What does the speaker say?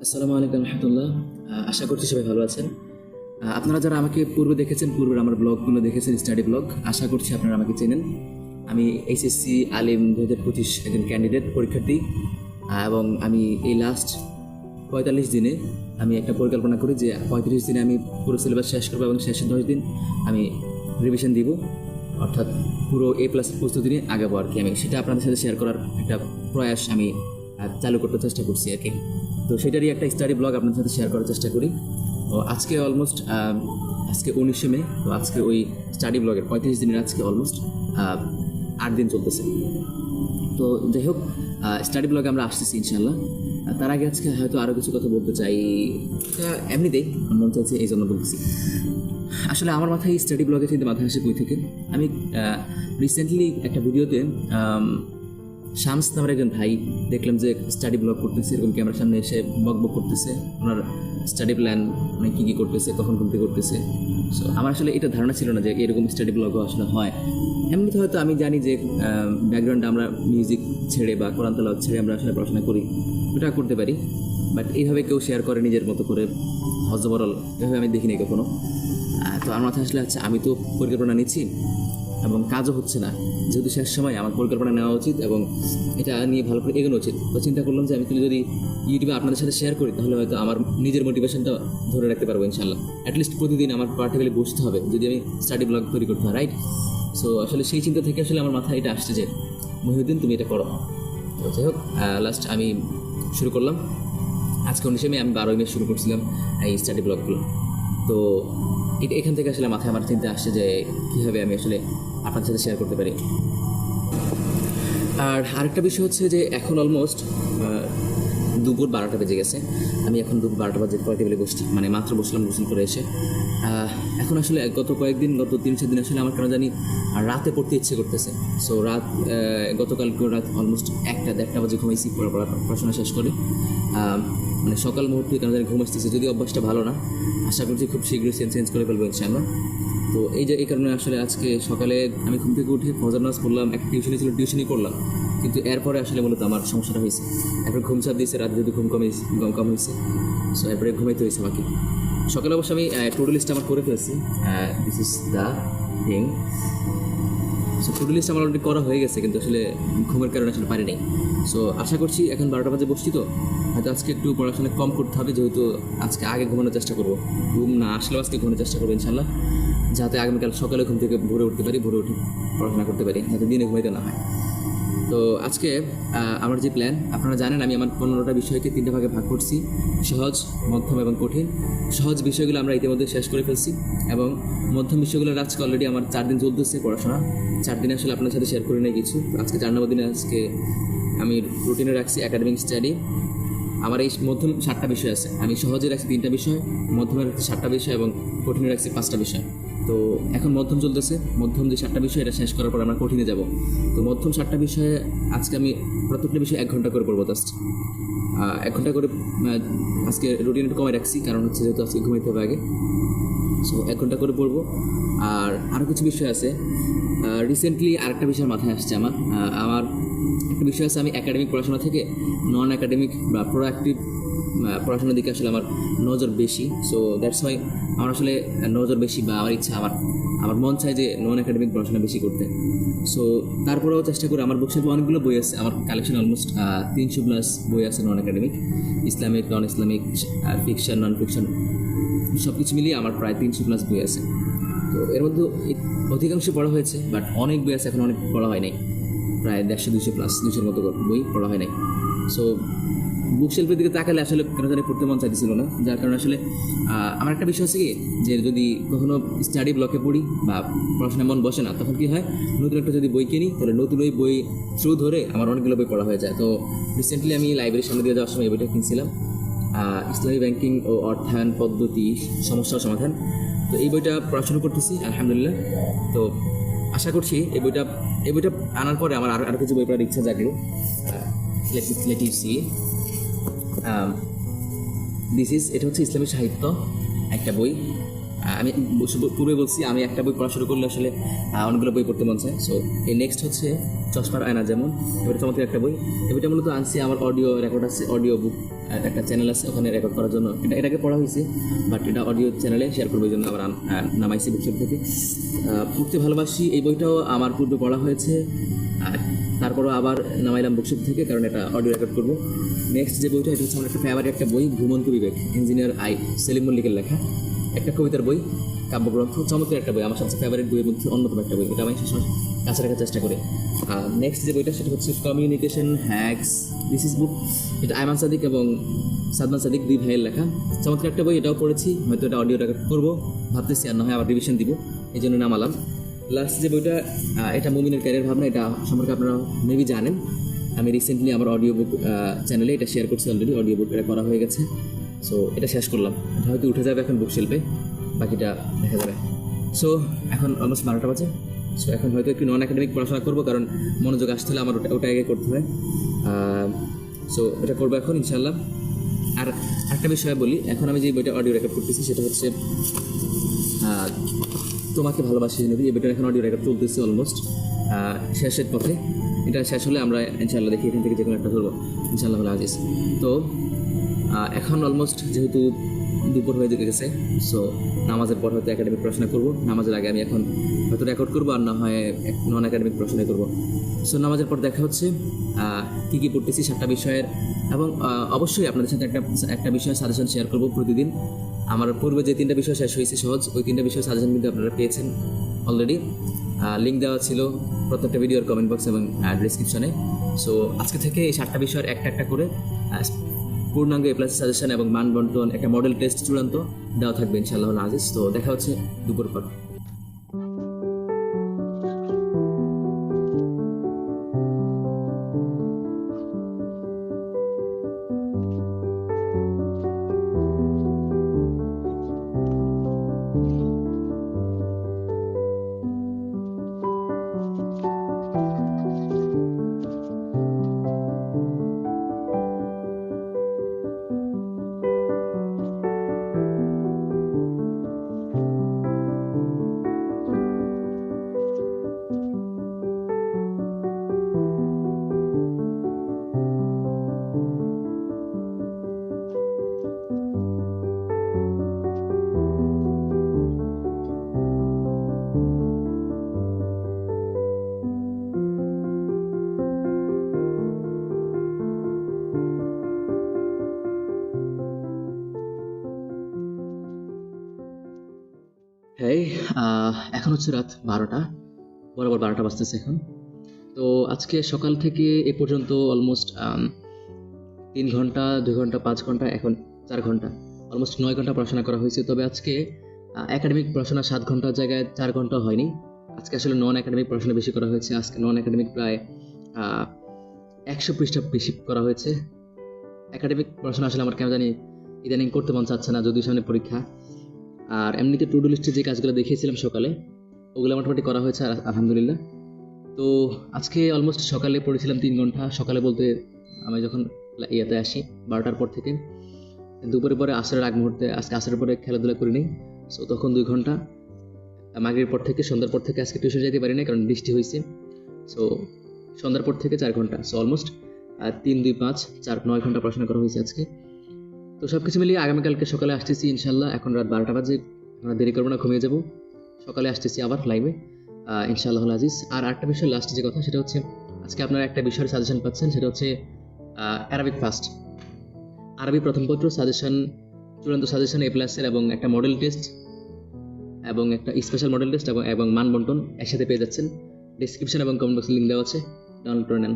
আসসালামু আলাইকুম রহমতুল্লাহ। আশা করছি সবাই ভালো আছেন। আপনারা যারা আমাকে পূর্বে দেখেছেন, পূর্বের আমার ব্লগগুলো দেখেছেন, স্টাডি ব্লগ, আশা করছি আপনারা আমাকে চেনেন। আমি এইচএসসি আলিম 2025 একজন ক্যান্ডিডেট পরীক্ষার্থী, এবং আমি এই লাস্ট 45 দিনে আমি একটা পরিকল্পনা করি যে 35 দিনে আমি পুরো সিলেবাস শেষ করবো এবং শেষের 10 দিন আমি রিভিশন দিব, অর্থাৎ পুরো A+ প্রস্তুতি নিয়ে আগাবো আর কি। আমি সেটা আপনাদের সাথে শেয়ার করার একটা প্রয়াস আমি চালু করতে চেষ্টা করছি আর কি। তো সেটারই একটা স্টাডি ব্লগ আপনাদের সাথে শেয়ার করার চেষ্টা করি। তো আজকে অলমোস্ট আজকে 19শে মে। তো আজকে ওই স্টাডি ব্লগের 35 দিনের আজকে অলমোস্ট 8 দিন চলতেছে। তো যাই হোক, স্টাডি ব্লগে আমরা আসতেছি ইনশাল্লাহ। তার আগে আজকে হয়তো আরও কিছু কথা বলতে চাই, এমনিতেই মন চাইছে এই জন্য বলতেছি। আসলে আমার মাথায় স্টাডি ব্লগের চিন্তা মাথায় আসে কই থেকে। আমি রিসেন্টলি একটা ভিডিওতে শামস নামের একজন ভাই দেখলাম যে স্টাডি ব্লগ করতেছে, এরকম ক্যামেরার সামনে এসে বক করতেছে ওনার স্টাডি প্ল্যান, মানে কী কী করতেছে, কখন ঘুমতে করতেছে। সো আমার আসলে এটা ধারণা ছিল না যে এরকম স্টাডি ব্লগও আসলে হয়। এমনিতে হয়তো আমি জানি যে ব্যাকগ্রাউন্ডে আমরা মিউজিক ছেড়ে বা কোরআন তেলাওয়াত ছেড়ে আমরা আসলে পড়াশোনা করি, ওটা করতে পারি, বাট এইভাবে কেউ শেয়ার করে নিজের মতো করে হজবরল, এভাবে আমি দেখিনি কখনো। তো আমার মাথায় আসলে আচ্ছা, আমি তো পরিকল্পনা নিচ্ছি এবং কাজও হচ্ছে না, যেহেতু শেষ সময় আমার পরিকল্পনা নেওয়া উচিত এবং এটা নিয়ে ভালো করে এগোনো উচিত। তো চিন্তা করলাম যে আমি যদি ইউটিউবে আপনাদের সাথে শেয়ার করি তাহলে হয়তো আমার নিজের মোটিভেশনটা ধরে রাখতে পারবো ইনশাল্লাহ। অ্যাটলিস্ট প্রতিদিন আমার পার্টিকুলারলি বসতে হবে যদি আমি স্টাডি ব্লগ তৈরি করতে হয়, রাইট? সো আসলে সেই চিন্তা থেকে আসলে আমার মাথায় এটা আসছে যে মহিউদ্দিন তুমি এটা করো। তো যাই হোক, লাস্ট আমি শুরু করলাম আজকে 19শে মে। আমি 12ই মে শুরু করছিলাম এই স্টাডি ব্লগগুলো। তো এখান থেকে আসলে মাথায় আমার চিন্তা আসছে যে কীভাবে আমি আসলে আপনাদের সাথে শেয়ার করতে পারি। আর আরেকটা বিষয় হচ্ছে যে এখন অলমোস্ট দুপুর 12টা বেজে গেছে। আমি এখন দুপুর 12টা বাজে পরে টেবিলে বসছি, মানে মাত্র বসলাম গোসল করে এসে। এখন আসলে গত 3-4 দিন আসলে আমার কেন জানি রাতে পড়তে ইচ্ছে করতেছে। সো গতকালকে রাত অলমোস্ট 1টা-1:30 বাজে ঘুমাইছি পড়াশোনা শেষ করে। মানে সকাল মুহূর্তে কেন জানি ঘুম আসতেছে, যদি অভ্যাসটা ভালো না। আশা করছি খুব শীঘ্রই চেঞ্জ করে ফেলবো ইনশাআল্লাহ। তো এই কারণে আসলে আজকে সকালে আমি ঘুম থেকে উঠে ফজর নামাজ পড়লাম, একটা টিউশনি ছিল টিউশনি করলাম, কিন্তু এরপরে আসলে মূলত আমার সমস্যাটা হয়েছে। এরপরে ঘুম চাপ দিয়েছে, রাতে যদি ঘুম কম হয়েছে, সো এরপরে ঘুমাইতে হয়েছে আমাকে। সকালে অবশ্য আমি টু-ডু লিস্ট আমার করে ফেলেছি। This is the thing. So to do list আমার অলরেডি করা হয়ে গেছে, কিন্তু আসলে ঘুমের কারণে আসলে পারি নাই। সো আশা করছি এখন 12টা বাজে বসছি, তো হয়তো আজকে একটু পড়াশোনা কম করতে হবে, যেহেতু আজকে আগে ঘুমানোর চেষ্টা করবো। ঘুম না আসলেও আজকে ঘুমানোর চেষ্টা করবো ইনশাল্লাহ, যাতে আগামীকাল সকালে ঘুম থেকে ভোরে উঠতে পারি, ভোরে উঠে পড়াশোনা করতে পারি, যাতে দিনে ঘুমাইতে না হয়। তো আজকে আমার যে প্ল্যান, আপনারা জানেন আমি আমার 15টা বিষয়কে 3টে ভাগে ভাগ করছি: সহজ, মধ্যম এবং কঠিন। সহজ বিষয়গুলো আমরা ইতিমধ্যে শেষ করে ফেলছি, এবং মধ্যম বিষয়গুলোর আজকে অলরেডি আমার 4 দিন চলতেছে পড়াশোনা। 4 দিনে আসলে আপনার সাথে শেয়ার করে নেই কিছু। আজকে 4 নম্বর দিনে আজকে আমি রুটিনে রাখছি একাডেমিক স্টাডি। আমার এই মধ্যম 7টা বিষয় আছে, আমি সহজে রাখছি 3টা বিষয়, মধ্যমে রাখছি 7টা বিষয় এবং কঠিনে রাখছি 5টা বিষয়। তো এখন মধ্যম চলতেছে, মধ্যম যে 7টা বিষয় এটা শেষ করার পর আমরা কঠিনে যাব। তো মধ্যম 7টা বিষয়ে আজকে আমি প্রত্যেকটা বিষয়ে 1 ঘন্টা করে পড়বো, জাস্ট 1 ঘন্টা করে। আজকে রুটিন একটু কমে রাখছি, কারণ হচ্ছে যেহেতু আজকে ঘুমাইতে হবে আগে। সো 1 ঘন্টা করে পড়বো। আর আরও কিছু বিষয় আছে। রিসেন্টলি আরেকটা বিষয় মাথায় আসছে আমার একটা বিষয় আছে, আমি একাডেমিক পড়াশোনা থেকে নন একাডেমিক বা প্রোঅ্যাক্টিভ পড়াশোনার দিকে আসলে আমার নজর বেশি। সো দ্যাটস ওয়াই আমার আসলে নজর বেশি, বা আমার ইচ্ছা, আমার মন চায় যে নন একাডেমিক পড়াশোনা বেশি করতে। সো তারপরেও চেষ্টা করি। আমার বুকশেলফে অনেকগুলো বই আছে, আমার কালেকশন অলমোস্ট 300+ বই আছে নন একাডেমিক, ইসলামিক, নন ইসলামিক, ফিকশন, নন ফিকশন, সব কিছু মিলিয়ে আমার প্রায় 300+ বই আছে। তো এর মধ্যে অধিকাংশ পড়া হয়েছে, বাট অনেক বই আছে এখন অনেক পড়া হয় নাই, প্রায় 150-200+, 200-র মতো বই পড়া হয় নাই। সো বুকশেলফের দিকে তাকালে আসলে কেন জানি পড়তে মন চাইতেছিল না, যার কারণে আসলে আমার একটা বিষয় আছে কি, যে যদি কখনো স্টাডি ব্লকে পড়ি বা পড়াশোনায় মন বসে না, তখন কি হয়, নতুন একটা যদি বই কিনি তাহলে নতুন ওই বই থ্রু ধরে আমার অনেকগুলো বই পড়া হয়ে যায়। তো রিসেন্টলি আমি লাইব্রেরির সামনে দিয়ে যাওয়ার সময় এই বইটা কিনছিলাম, ইসলামী ব্যাংকিং ও অর্থায়ন পদ্ধতি, সমস্যা ও সমাধান। তো এই বইটা পড়াশোনা করতেছি আলহামদুলিল্লাহ। তো আশা করছি এই বইটা আনার পরে আমার আরও কিছু বই পড়ার ইচ্ছা জাগলো। লেট ইউ সি, এটা হচ্ছে ইসলামী সাহিত্য একটা বই, আমি পূর্বে বলছি আমি একটা বই পড়া শুরু করলে আসলে অনেকগুলো বই পড়তে মন চায়। সো এই নেক্সট হচ্ছে চশমার আয়না, যেমন এটা চমৎকার একটা বই। এই বইটা মূলত আনছি আমার অডিও রেকর্ড আছে, অডিও বুক একটা চ্যানেল আছে, ওখানে রেকর্ড করার জন্য। এটাকে পড়া হয়েছে, বাট এটা অডিও চ্যানেলে শেয়ার করবো, এই জন্য আবার নামাইছি বুকশপ থেকে। পড়তে ভালোবাসি এই বইটাও আমার পূর্বে পড়া হয়েছে, তারপরও আবার নামাইলাম বুকশপ থেকে, কারণ এটা অডিও রেকর্ড করবো। নেক্সট যে বইটা, এটা হচ্ছে আমার একটা ফেভারিট একটা বই, ঘুমন্ত বিবেক, ইঞ্জিনিয়ার সেলিম মল্লিকের লেখা একটা কবিতার বই, কাব্যগ্রন্থ, চমৎকার একটা বই, আমার সবচেয়ে ফেভারিট বইয়ের মধ্যে অন্যতম একটা বই। এটা আমি সবসময় কাছে রাখার চেষ্টা করি। নেক্সট যে বইটা সেটা হচ্ছে কমিউনিকেশন হ্যাকস, দিস ইজ বুক। এটা আয়মান সাদিক এবং সাদমান সাদিক দুই ভাইয়ের লেখা, চমৎকার একটা বই। এটাও পড়েছি, হয়তো এটা অডিও রেকর্ড করবো ভাবতেছি, আর না হয় আবার রিভিশন দিব, এই জন্য নামালাম। লাস্ট যে বইটা, এটা মুমিনের ক্যারিয়ার ভাবনা, এটা সম্পর্কে আপনারা মেবি জানেন। আমি রিসেন্টলি আমার অডিও বুক চ্যানেলে এটা শেয়ার করছি, অলরেডি অডিও বুক এটা করা হয়ে গেছে। সো এটা শেষ করলাম, এটা হয়তো উঠে যাবে এখন বুকশেল্ফে, বাকিটা দেখা যাবে। সো এখন অলমোস্ট 12টা বাজে। সো এখন হয়তো একটু নন একাডেমিক পড়াশোনা করবো, কারণ মনোযোগ আসতে হলে আমার ওটা আগে করতে হয়। সো এটা করবো এখন ইনশাল্লাহ। আর একটা বিষয় বলি, এখন আমি যে বইটা অডিও রেকর্ড করতেছি সেটা হচ্ছে তোমাকে ভালোবাসি নবী। এই বইটার এখন অডিও রেকর্ড চলতেছে অলমোস্ট শেষের পথে। এটা শেষ হলে আমরা ইনশাল্লাহ দেখি এখান থেকে যে কোনো একটা ধরবো ইনশাল্লাহ আজিজ। তো এখন অলমোস্ট যেহেতু দুপুর হয়ে গেছে, সো নামাজের পর হয়তো একাডেমিক পড়াশোনা করবো। নামাজের আগে আমি এখন হয়তো রেকর্ড করবো, আর না হয় নন একাডেমিক পড়াশোনা করবো। সো নামাজের পর দেখা হচ্ছে কী কী পড়তেছি 7টা বিষয়ের, এবং অবশ্যই আপনাদের সাথে একটা বিষয় সাজেশন শেয়ার করবো প্রতিদিন। আমার পূর্বে যে 3টা বিষয় শেষ হয়েছে সহজ, ওই 3টা বিষয় সাজেশন কিন্তু আপনারা পেয়েছেন অলরেডি। লিঙ্ক দেওয়া ছিল প্রত্যেকটা ভিডিওর কমেন্ট বক্স এবং ডিসক্রিপশনে। সো আজকে থেকে এই 7টা বিষয়ের একটা করে পূর্ণাঙ্গ এ প্লাস সাজেশন এবং মান বন্টন, একটা মডেল টেস্ট চূড়ান্ত দেওয়া থাকবে ইনশাআল্লাহ আজিজ। তো দেখা হচ্ছে দুপুর পর। হ্যাঁ, এখন হচ্ছে রাত 12টা, বরাবর 12টা বাজতেছে এখন। তো আজকে সকাল থেকে এ পর্যন্ত অলমোস্ট 3 ঘন্টা, 2 ঘন্টা, 5 ঘন্টা, এখন 4 ঘন্টা, অলমোস্ট 9 ঘন্টা পড়াশোনা করা হয়েছে। তবে আজকে একাডেমিক পড়াশোনা 7 ঘন্টার জায়গায় 4 ঘন্টা হয়নি। আজকে আসলে নন একাডেমিক পড়াশোনা বেশি করা হয়েছে। আজকে নন একাডেমিক প্রায় 100 পৃষ্ঠা বেশি করা হয়েছে। একাডেমিক পড়াশোনা আসলে আমার কেন জানি ইদানিং করতে মন চাচ্ছে না, যদিও সামনে পরীক্ষা। আর এমনিতে টু ডু লিস্টে যে কাজগুলো দেখিয়েছিলাম সকালে, ওগুলো মোটামুটি করা হয়েছে আলহামদুলিল্লাহ। তো আজকে অলমোস্ট সকালে পড়েছিলাম 3 ঘন্টা। সকালে বলতে আমি যখন ইয়াতে আসি 12টার পর থেকে, দুপুরে পরে আসরের আগ মুহূর্তে, আজকে আসরের পরে খেলাধুলা করি নাই। সো তখন 2 ঘন্টা, মাগরিবের পর থেকে, সন্ধ্যার পর থেকে। আজকে টিউশন যেতে পারি নাই কারণ বৃষ্টি হয়েছে। সো সন্ধ্যার পর থেকে 4 ঘন্টা, সো অলমোস্ট 3, 2, 5, 4, 9 ঘন্টা পড়াশোনা করা হয়েছে আজকে। তো সব কিছু মিলিয়ে আগামীকালকে সকালে আসতেছি ইনশাল্লাহ। এখন রাত 12টা বাজে, আমরা দেরি করবো না, ঘুমিয়ে যাবো। সকালে আসতেছি আবার লাইভে ইনশাআল্লাহ আজিজ। আর একটা বিষয় লাস্ট যে কথা, সেটা হচ্ছে আজকে আপনারা একটা বিষয়ের সাজেশন পাচ্ছেন, সেটা হচ্ছে অ্যারাবিক ফার্স্ট, আরবি প্রথম পত্র সাজেশন, চূড়ান্ত সাজেশন এ প্লাসের, এবং একটা মডেল টেস্ট এবং একটা স্পেশাল মডেল টেস্ট এবং মান বন্টন একসাথে পেয়ে যাচ্ছেন। ডিসক্রিপশন এবং কমেন্ট বক্সে লিঙ্ক দেওয়া আছে, ডাউনলোড করে নেন।